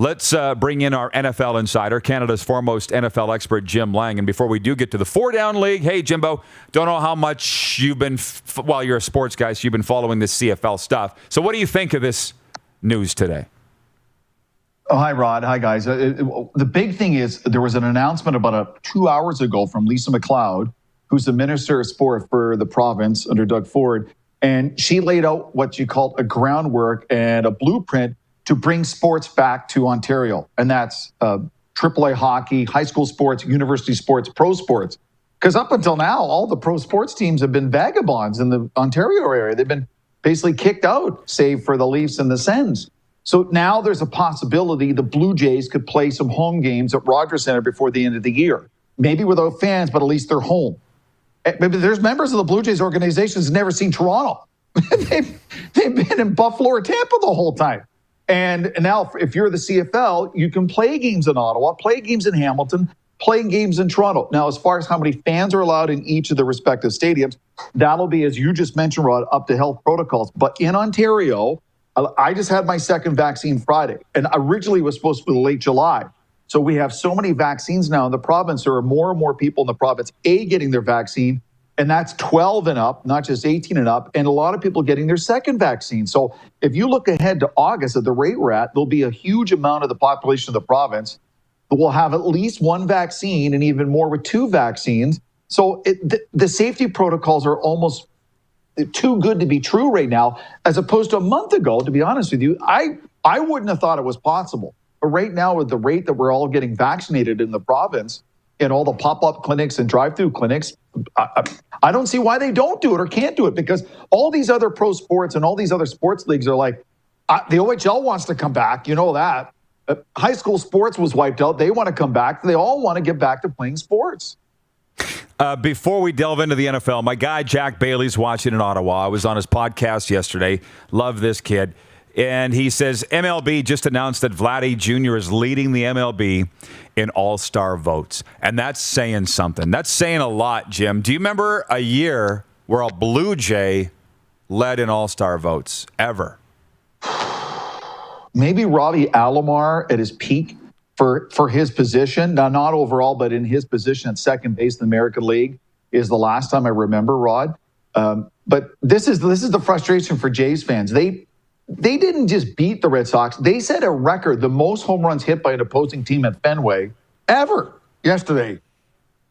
Let's bring in our NFL insider, Canada's foremost NFL expert, Jim Lang. And before we do get to the 4-down league, hey, Jimbo, don't know how much you've been, while you're a sports guy, so you've been following this CFL stuff. So what do you think of this news today? Oh, hi, Rod. Hi, guys. The big thing is there was an announcement about 2 hours ago from Lisa MacLeod, who's the Minister of Sport for the province under Doug Ford. And she laid out what she called a groundwork and a blueprint to bring sports back to Ontario. And that's AAA hockey, high school sports, university sports, pro sports. Because up until now, all the pro sports teams have been vagabonds in the Ontario area. They've been basically kicked out, save for the Leafs and the Sens. So now there's a possibility the Blue Jays could play some home games at Rodgers Centre before the end of the year. Maybe without fans, but at least they're home. Maybe there's members of the Blue Jays organization who's never seen Toronto. they've been in Buffalo or Tampa the whole time. And now, if you're the CFL, you can play games in Ottawa, play games in Hamilton, play games in Toronto. Now, as far as how many fans are allowed in each of the respective stadiums, that'll be, as you just mentioned, Rod, up to health protocols. But in Ontario, I just had my second vaccine Friday, and originally it was supposed to be late July. So we have so many vaccines now in the province. There are more and more people in the province, getting their vaccine. And that's 12 and up, not just 18 and up, and a lot of people getting their second vaccine. So if you look ahead to August at the rate we're at, there'll be a huge amount of the population of the province that will have at least one vaccine and even more with two vaccines. So the safety protocols are almost too good to be true right now, as opposed to a month ago, to be honest with you. I wouldn't have thought it was possible. But right now, with the rate that we're all getting vaccinated in the province, and all the pop-up clinics and drive-through clinics, I don't see why they don't do it or can't do it, because all these other pro sports and all these other sports leagues are like, the OHL wants to come back, you know that. High school sports was wiped out. They want to come back. They all want to get back to playing sports. Before we delve into the NFL, my guy Jack Bailey's watching in Ottawa. I was on his podcast yesterday. Love this kid. And he says MLB just announced that Vladdy Jr. is leading the MLB in AllStar votes. And that's saying something. That's saying a lot, Jim. Do you remember a year where a Blue Jay led in AllStar votes ever? Maybe Robbie Alomar at his peak for his position. Now, not overall, but in his position at second base in the American League is the last time I remember, Rod. But this is the frustration for Jays fans. They didn't just beat the Red Sox. They set a record, the most home runs hit by an opposing team at Fenway ever yesterday.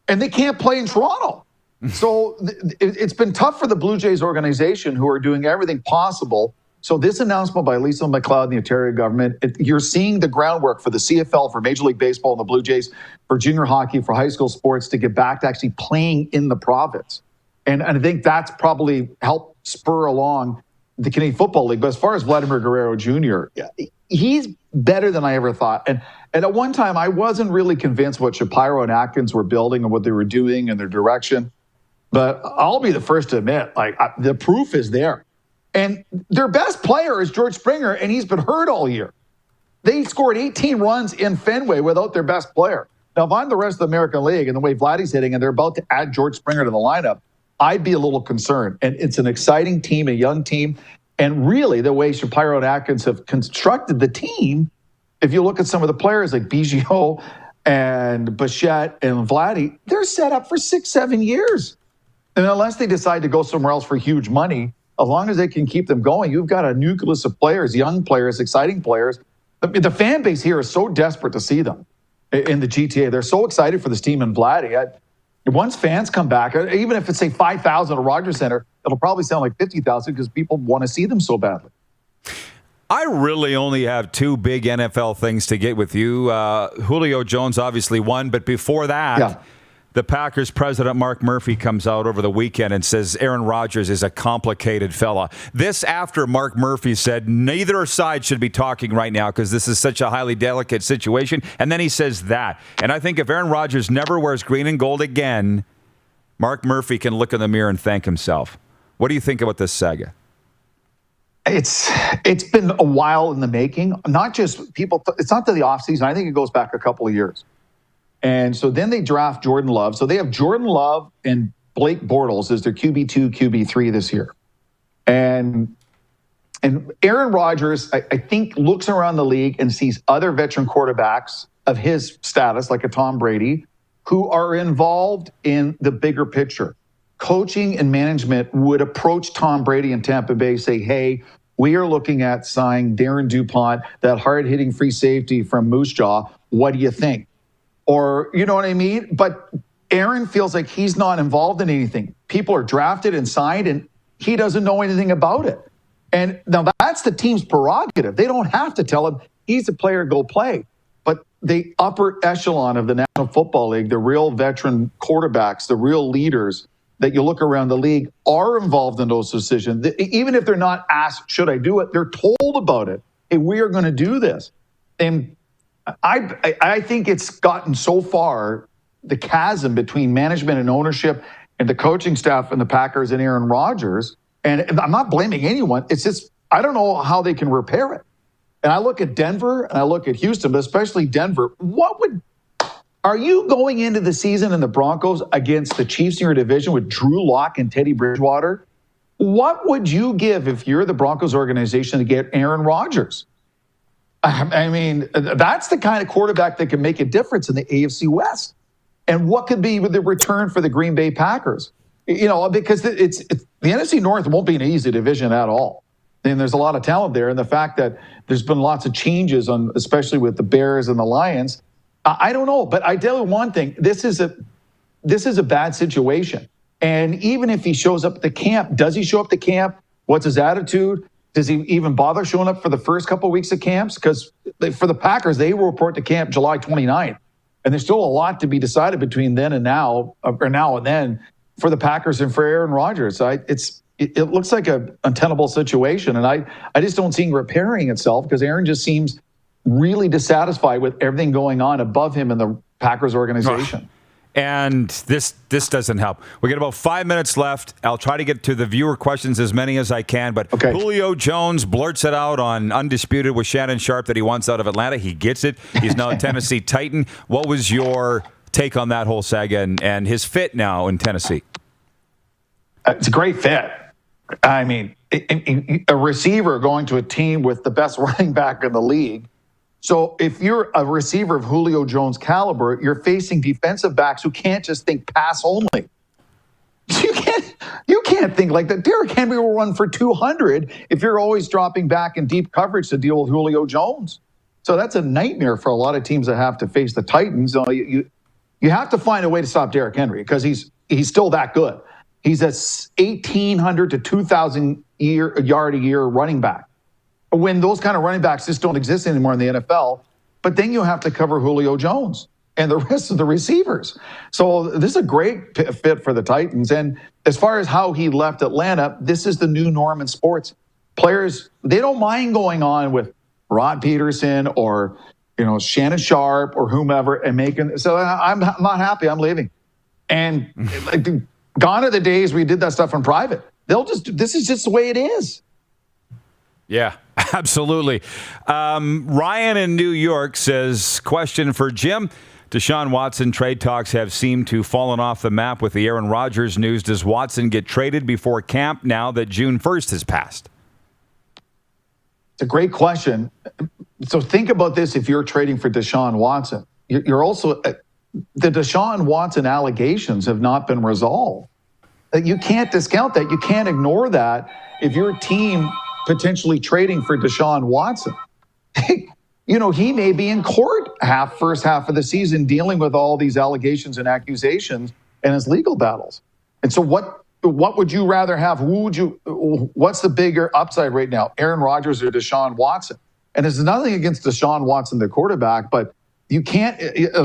And they can't play in Toronto. So it's been tough for the Blue Jays organization, who are doing everything possible. So this announcement by Lisa MacLeod and the Ontario government, you're seeing the groundwork for the CFL, for Major League Baseball and the Blue Jays, for junior hockey, for high school sports to get back to actually playing in the province. And I think that's probably helped spur along the Canadian Football League. But as far as Vladimir Guerrero Jr., he's better than I ever thought. And at one time, I wasn't really convinced what Shapiro and Atkins were building and what they were doing and their direction. But I'll be the first to admit, the proof is there. And their best player is George Springer, and he's been hurt all year. They scored 18 runs in Fenway without their best player. Now, if I'm the rest of the American League and the way Vladdy's hitting, and they're about to add George Springer to the lineup, I'd be a little concerned. And it's an exciting team, a young team. And really, the way Shapiro and Atkins have constructed the team, if you look at some of the players like Biggio and Bichette and Vladdy, they're set up for 6-7 years. And unless they decide to go somewhere else for huge money, as long as they can keep them going, you've got a nucleus of players, young players, exciting players. The fan base here is so desperate to see them in the GTA. They're so excited for this team in Vladdy. Once fans come back, even if it's, say, 5,000 at Rodgers Centre, it'll probably sound like 50,000 because people want to see them so badly. I really only have two big NFL things to get with you. Julio Jones, obviously one, but before that, the Packers president, Mark Murphy, comes out over the weekend and says Aaron Rodgers is a complicated fella. This after Mark Murphy said neither side should be talking right now because this is such a highly delicate situation. And then he says that. And I think if Aaron Rodgers never wears green and gold again, Mark Murphy can look in the mirror and thank himself. What do you think about this saga? It's been a while in the making. Not just people. It's not to the offseason. I think it goes back a couple of years. And so then they draft Jordan Love. So they have Jordan Love and Blake Bortles as their QB2, QB3 this year. And And Aaron Rodgers, I think, looks around the league and sees other veteran quarterbacks of his status, like a Tom Brady, who are involved in the bigger picture. Coaching and management would approach Tom Brady in Tampa Bay, say, hey, we are looking at signing Darren DuPont, that hard-hitting free safety from Moose Jaw. What do you think? Or, you know what I mean? But Aaron feels like he's not involved in anything. People are drafted and signed, and he doesn't know anything about it. And now that's the team's prerogative. They don't have to tell him he's a player, go play. But the upper echelon of the National Football League, the real veteran quarterbacks, the real leaders that you look around the league are involved in those decisions. Even if they're not asked, should I do it? They're told about it. Hey, we are going to do this. And I think it's gotten so far, the chasm between management and ownership and the coaching staff and the Packers and Aaron Rodgers, and I'm not blaming anyone. It's just, I don't know how they can repair it. And I look at Denver and I look at Houston, but especially Denver. Are you going into the season in the Broncos against the Chiefs in your division with Drew Lock and Teddy Bridgewater? What would you give if you're the Broncos organization to get Aaron Rodgers? I mean, that's the kind of quarterback that can make a difference in the AFC West. And what could be the return for the Green Bay Packers? You know, because it's the NFC North won't be an easy division at all. And there's a lot of talent there. And the fact that there's been lots of changes on, especially with the Bears and the Lions, I don't know. But I tell you one thing, this is a bad situation. And even if he shows up at the camp, does he show up to camp? What's his attitude? Does he even bother showing up for the first couple of weeks of camps? Because for the Packers, they will report to camp July 29th. And there's still a lot to be decided between then and now, or now and then, for the Packers and for Aaron Rodgers. It looks like an untenable situation. And I just don't see it repairing itself because Aaron just seems really dissatisfied with everything going on above him in the Packers organization. And this doesn't help. We got about 5 minutes left. I'll try to get to the viewer questions, as many as I can. But okay. Julio Jones blurts it out on Undisputed with Shannon Sharpe that he wants out of Atlanta. He gets it. He's now a Tennessee Titan. What was your take on that whole saga and his fit now in Tennessee? It's a great fit. I mean, a receiver going to a team with the best running back in the league. So if you're a receiver of Julio Jones' caliber, you're facing defensive backs who can't just think pass only. You can't think like that. Derrick Henry will run for 200 if you're always dropping back in deep coverage to deal with Julio Jones. So that's a nightmare for a lot of teams that have to face the Titans. You have to find a way to stop Derrick Henry because he's still that good. He's a 1,800 to 2,000 yard a year running back. When those kind of running backs just don't exist anymore in the NFL, but then you have to cover Julio Jones and the rest of the receivers. So this is a great fit for the Titans. And as far as how he left Atlanta, this is the new norm in sports. Players, they don't mind going on with Rod Pedersen or, Shannon Sharpe or whomever and making. So I'm not happy. I'm leaving. And gone are the days we did that stuff in private. This is just the way it is. Yeah, absolutely. Ryan in New York says, question for Jim. Deshaun Watson trade talks have seemed to fallen off the map with the Aaron Rodgers news. Does Watson get traded before camp now that June 1st has passed? It's a great question. So think about this if you're trading for Deshaun Watson. You're also, the Deshaun Watson allegations have not been resolved. You can't discount that. You can't ignore that if your team potentially trading for Deshaun Watson. He may be in court first half of the season dealing with all these allegations and accusations and his legal battles. And so what would you rather have? What's the bigger upside right now, Aaron Rodgers or Deshaun Watson? And there's nothing against Deshaun Watson, the quarterback, but a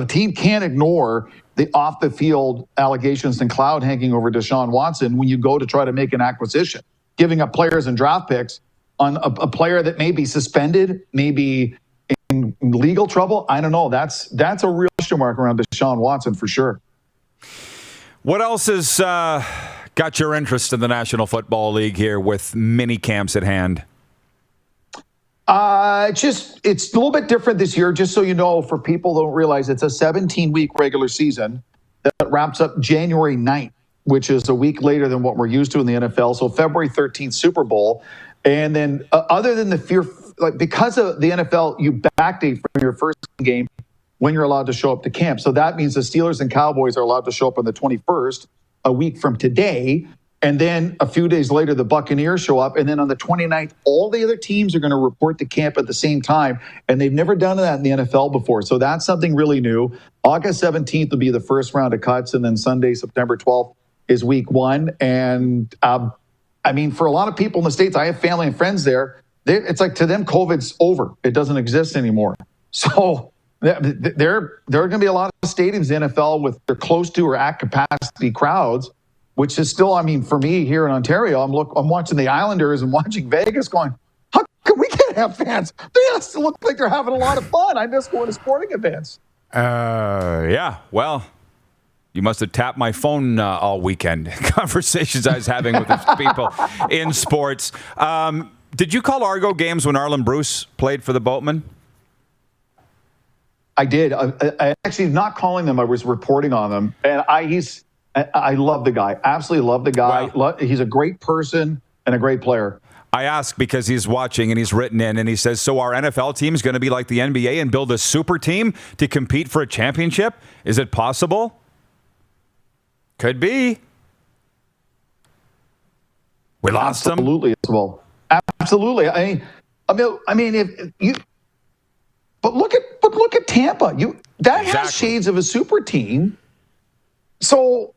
team can't ignore the off the field allegations and cloud hanging over Deshaun Watson when you go to try to make an acquisition, giving up players and draft picks on a player that may be suspended, maybe in legal trouble. I don't know. That's a real question mark around Deshaun Watson for sure. What else has got your interest in the National Football League here with mini camps at hand? It's a little bit different this year, just so you know, for people who don't realize it's a 17-week regular season that wraps up January 9th, which is a week later than what we're used to in the NFL. So February 13th Super Bowl. And then other than the fear, like because of the NFL, you backdate from your first game when you're allowed to show up to camp. So that means the Steelers and Cowboys are allowed to show up on the 21st, a week from today. And then a few days later, the Buccaneers show up. And then on the 29th, all the other teams are going to report to camp at the same time. And they've never done that in the NFL before. So that's something really new. August 17th will be the first round of cuts. And then Sunday, September 12th is week 1. And I mean, for a lot of people in the States, I have family and friends there. It's like to them, COVID's over. It doesn't exist anymore. So there are going to be a lot of stadiums in the NFL with their close to or at capacity crowds, which is still, I mean, for me here in Ontario, I'm watching the Islanders and watching Vegas going, how come we can't have fans? They look like they're having a lot of fun. I miss going to sporting events. Yeah, well, you must have tapped my phone all weekend. Conversations I was having with people in sports. Did you call Argo games when Arlen Bruce played for the Boatmen? I did. I actually not calling them. I was reporting on them. And I love the guy. Absolutely love the guy. Well, he's a great person and a great player. I ask because he's watching and he's written in and he says, so our NFL team is going to be like the NBA and build a super team to compete for a championship? Is it possible? Could be. We lost him. Absolutely as well. Absolutely. I mean, if you. But look at Tampa. That has shades of a super team. So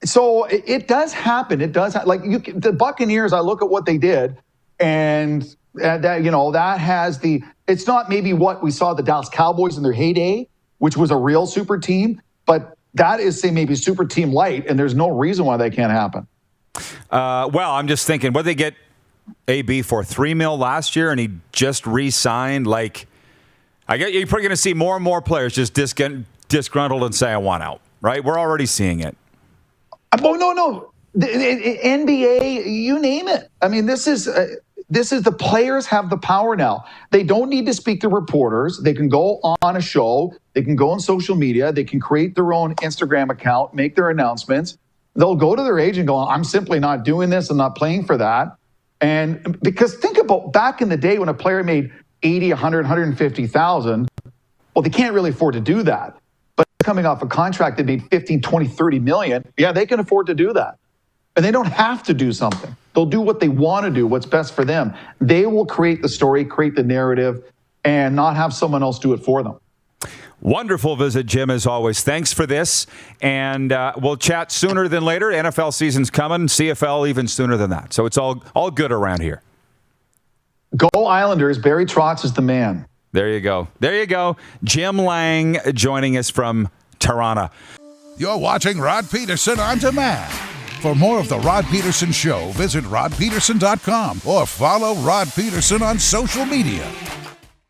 it does happen. It does the Buccaneers. I look at what they did, and that has it's not maybe what we saw the Dallas Cowboys in their heyday, which was a real super team, but that is say maybe super team light, and there's no reason why that can't happen. Well, I'm just thinking, what did they get AB for $3 million last year, and he just re-signed? Like, I get you're probably going to see more and more players just disgruntled and say, "I want out." Right? We're already seeing it. Oh no, the NBA, you name it. I mean, this is the players have the power now. They don't need to speak to reporters. They can go on a show. They can go on social media. They can create their own Instagram account, make their announcements. They'll go to their agent and go, "I'm simply not doing this. I'm not playing for that." And because think about back in the day when a player made 80, 100, 150,000, well, they can't really afford to do that. But coming off a contract that made 15, 20, 30 million, yeah, they can afford to do that. And they don't have to do something. They'll do what they want to do, what's best for them. They will create the story, create the narrative, and not have someone else do it for them. Wonderful visit, Jim, as always. Thanks for this. And we'll chat sooner than later. NFL season's coming, CFL even sooner than that. So it's all good around here. Go Islanders. Barry Trotz is the man. There you go. There you go. Jim Lang joining us from Toronto. You're watching Rod Pedersen On Demand. For more of The Rod Pedersen Show, visit rodpedersen.com or follow Rod Pedersen on social media.